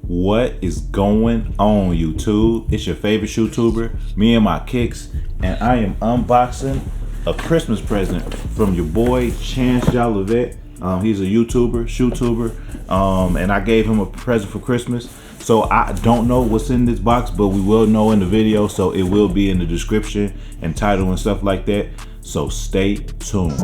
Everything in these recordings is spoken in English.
What is going on, YouTube? It's your favorite YouTuber, me and my kicks, and I am unboxing a Christmas present from your boy Chance Jolivet. He's a YouTuber, shoetuber, and I gave him a present for Christmas. So I don't know what's in this box, but we will know in the video, so it will be in the description and title and stuff like that. So stay tuned.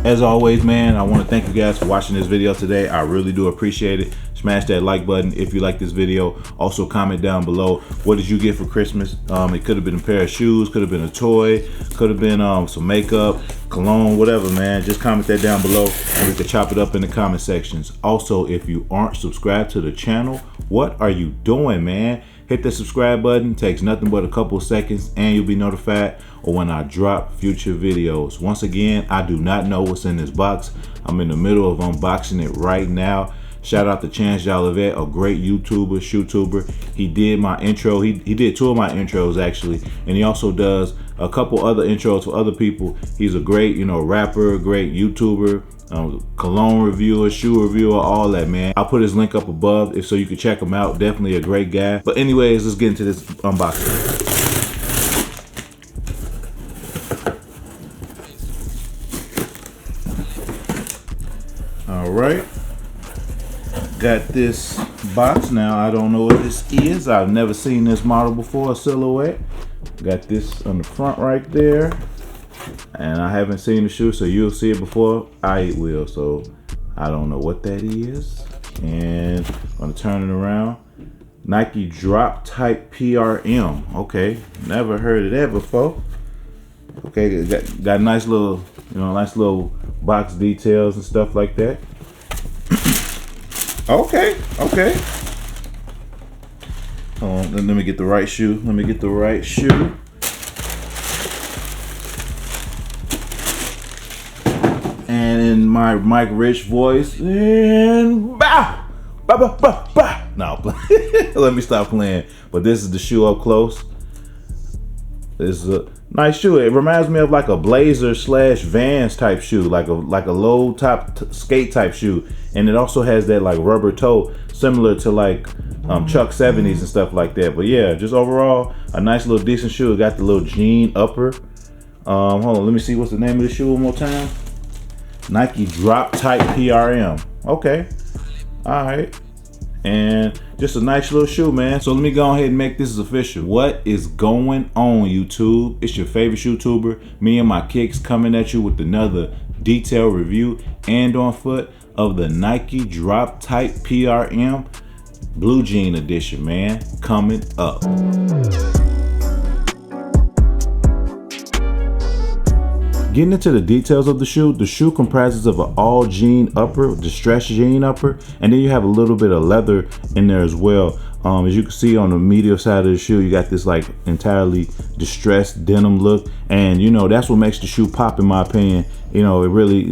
As always, man, I want to thank you guys for watching this video today. I really do appreciate it. Smash that like button if you like this video. Also comment down below, what did you get for Christmas? It could have been a pair of shoes, could have been a toy, could have been some makeup, cologne, whatever, man. Just comment that down below and we can chop it up in the comment sections. Also, if you aren't subscribed to the channel, what are you doing, man? Hit the subscribe button. Takes nothing but a couple of seconds and you'll be notified or when I drop future videos. Once again, I do not know what's in this box. I'm in the middle of unboxing it right now. Shout out to Chance Jolivet, a great YouTuber, shoetuber. He did my intro. He did two of my intros actually, and he also does a couple other intros for other people. He's a great, rapper, great YouTuber, cologne reviewer, shoe reviewer, all that, man. I'll put his link up above so you can check him out. Definitely a great guy. But anyways, let's get into this unboxing. All right. Got this box now. I don't know what this is. I've never seen this model before, a silhouette. Got this on the front right there. And I haven't seen the shoe, so you'll see it before I will. So I don't know what that is. And I'm gonna turn it around. Nike Drop Type PRM. Okay, never heard of that before. Okay, got nice little, nice little box details and stuff like that. Okay. Let me get the right shoe. And in my Mike Rich voice, and bow, ba ba ba ba. No, let me stop playing. But this is the shoe up close. This is a nice shoe. It reminds me of like a Blazer / Vans type shoe, like a low top skate type shoe, and it also has that like rubber toe, similar to like Chuck 70s and stuff like that. But yeah, just overall a nice little decent shoe. It got the little jean upper. Hold on, let me see what's the name of the shoe one more time. Nike Drop Type PRM. Okay, all right. And just a nice little shoe, man. So let me go ahead and make this official. What is going on, YouTube? It's your favorite YouTuber, me and my kicks, coming at you with another detailed review and on foot of the Nike Drop Type PRM Blue Jean Edition, man. Coming up. Getting into the details of the shoe comprises of an all jean upper, distressed jean upper, and then you have a little bit of leather in there as well. As you can see on the medial side of the shoe, you got this like entirely distressed denim look, and that's what makes the shoe pop, in my opinion. It really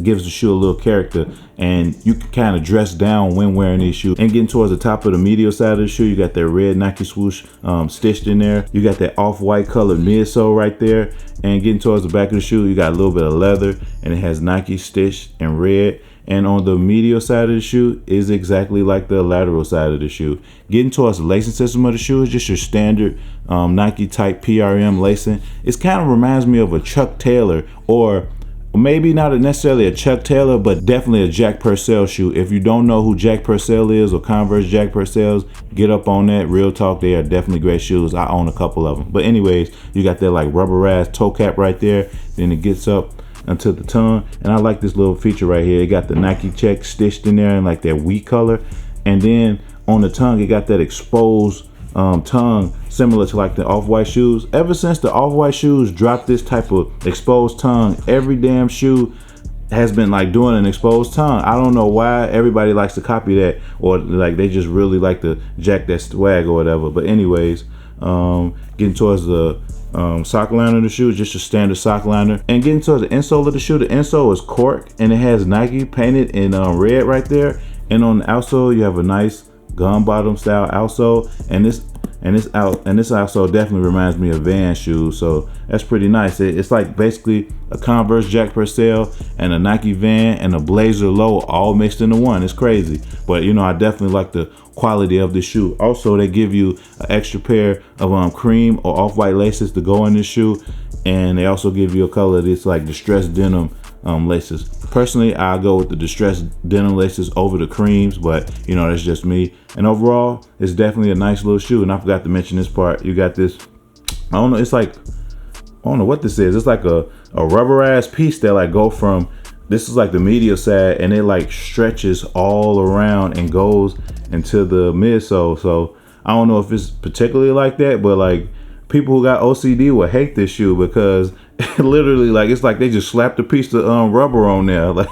gives the shoe a little character, and you can kind of dress down when wearing these shoes. And getting towards the top of the medial side of the shoe, you got that red Nike swoosh stitched in there. You got that off-white colored midsole right there, and getting towards the back of the shoe, you got a little bit of leather, and it has Nike stitched in red. And on the medial side of the shoe is exactly like the lateral side of the shoe. Getting towards the lacing system of the shoe is just your standard Nike type PRM lacing. It kind of reminds me of a Chuck Taylor, or maybe not necessarily a Chuck Taylor, but definitely a Jack Purcell shoe. If you don't know who Jack Purcell is, or Converse Jack Purcells, get up on that. Real talk, they are definitely great shoes. I own a couple of them. But anyways, you got that like rubberized toe cap right there. Then it gets up until the tongue, and I like this little feature right here. It got the Nike check stitched in there in like that wheat color, and then on the tongue it got that exposed tongue, similar to like the off-white shoes. Ever since the off-white shoes dropped this type of exposed tongue, every damn shoe has been like doing an exposed tongue. I don't know why everybody likes to copy that, or like they just really like to jack that swag or whatever. But anyways, getting towards the sock liner of the shoe, just a standard sock liner. And getting towards the insole of the shoe, the insole is cork, and it has Nike painted in red right there. And on the outsole, you have a nice gun bottom style outsole, and this And this also definitely reminds me of Vans shoes, so that's pretty nice. It's like basically a Converse Jack Purcell and a Nike Van and a Blazer Low all mixed into one. It's crazy, but you know, I definitely like the quality of the shoe. Also, they give you an extra pair of cream or off-white laces to go in this shoe, and they also give you a color that's like distressed denim laces. Personally, I go with the distressed denim laces over the creams, but you know, that's just me. And overall, it's definitely a nice little shoe. And I forgot to mention this part. You got this, I don't know, it's like, I don't know what this is. It's like a rubberized piece that like go from, this is like the medial side, and it like stretches all around and goes into the midsole. So I don't know if it's particularly like that, but like people who got OCD will hate this shoe because literally, like, it's like they just slapped a piece of rubber on there. Like,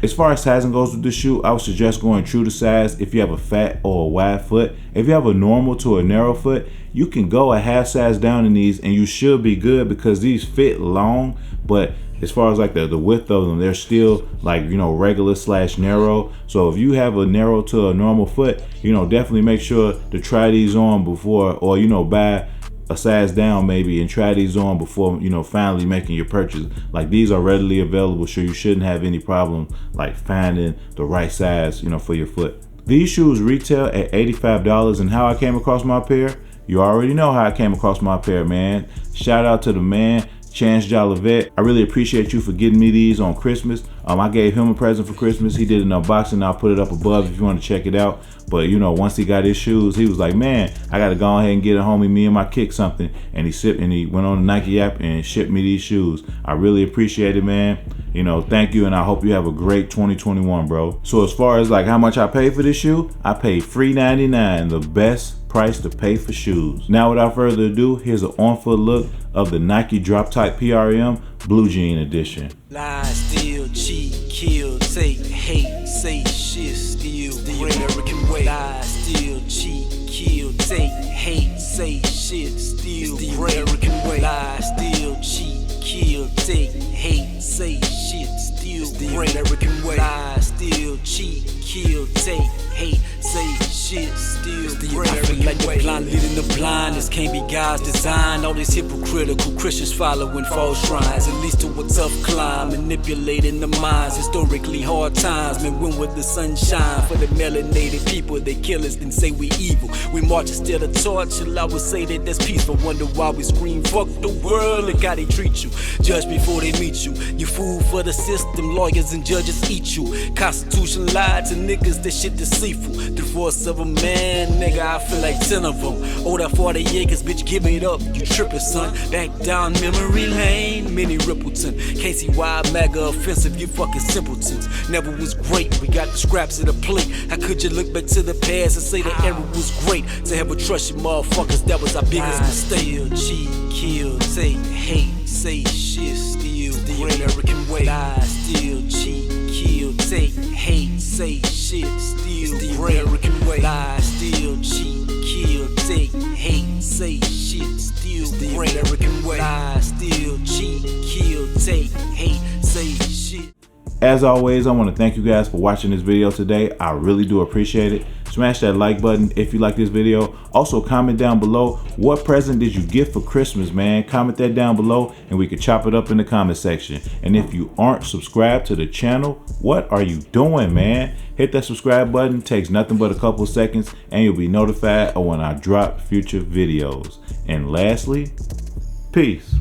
as far as sizing goes with this shoe, I would suggest going true to size if you have a fat or a wide foot. If you have a normal to a narrow foot, you can go a half size down in these and you should be good because these fit long. But as far as like the width of them, they're still like, you know, regular / narrow. So if you have a narrow to a normal foot, you know, definitely make sure to try these on before, or, you know, buy a size down maybe and try these on before, you know, finally making your purchase. Like, these are readily available, so you shouldn't have any problem like finding the right size, you know, for your foot. These shoes retail at $85. And how I came across my pair, you already know how I came across my pair, man. Shout out to the man Chance Jolivet. I really appreciate you for getting me these on Christmas. I gave him a present for Christmas. He did an unboxing. I'll put it up above if you want to check it out. But you know, once he got his shoes, he was like, man, I gotta go ahead and get a homie, me and my kick something. And he went on the Nike app and shipped me these shoes. I really appreciate it, man. You know, thank you, and I hope you have a great 2021, bro. So as far as like how much I paid for this shoe, I paid $3.99, the best price to pay for shoes. Now without further ado, here's an on-foot look of the Nike Drop Type PRM Blue Jean Edition. Lie, steal, cheat, kill, take, hate, say shit, steal, the American way. Lie, steal, cheat, kill, take, hate, say shit, steal, the American way. Lie, steal, cheat, kill, take, hate, say shit, steal, the American way. Lie, steal, cheat, kill, take, hate, say shit, steal, the American like way. The blind leading the blindness can't be God's design. All these hypocritical Christians following false shrines. It leads to a tough climb, manipulating the minds. Historically hard times, man, when will the sun shine? For the melanated people, they kill us and say we evil. We march instead of torch, and I would say that that's peaceful. Wonder why we scream, fuck the world, look how they treat you. Judge before they meet you. You fool for the system, lawyers and judges eat you. Constitution lied to niggas, that shit deceitful. The force of a man, nigga, I feel like 10 of them. Oh, that 40 acres, bitch, give it up, you trippin', son. Back down memory lane, Minnie Rippleton. KCY, MAGA offensive, you fucking simpletons. Never was great, we got the scraps of the plate. How could you look back to the past and say the era was great? To ever trust you motherfuckers, that was our biggest mistake. Steal, cheat, kill, take, hate, say shit, steal, the American way. Lie, steal, cheat, kill, take, hate, say shit, steal, the American way. Lie, steal, cheat, kill, take, hate, say shit, steal, the American way. Lie, steal, cheat, kill, take, hate, say shit. As always, I want to thank you guys for watching this video today. I really do appreciate it. Smash that like button if you like this video. Also, comment down below, what present did you get for Christmas, man? Comment that down below and we can chop it up in the comment section. And if you aren't subscribed to the channel, what are you doing, man? Hit that subscribe button. Takes nothing but a couple seconds and you'll be notified of when I drop future videos. And lastly, peace.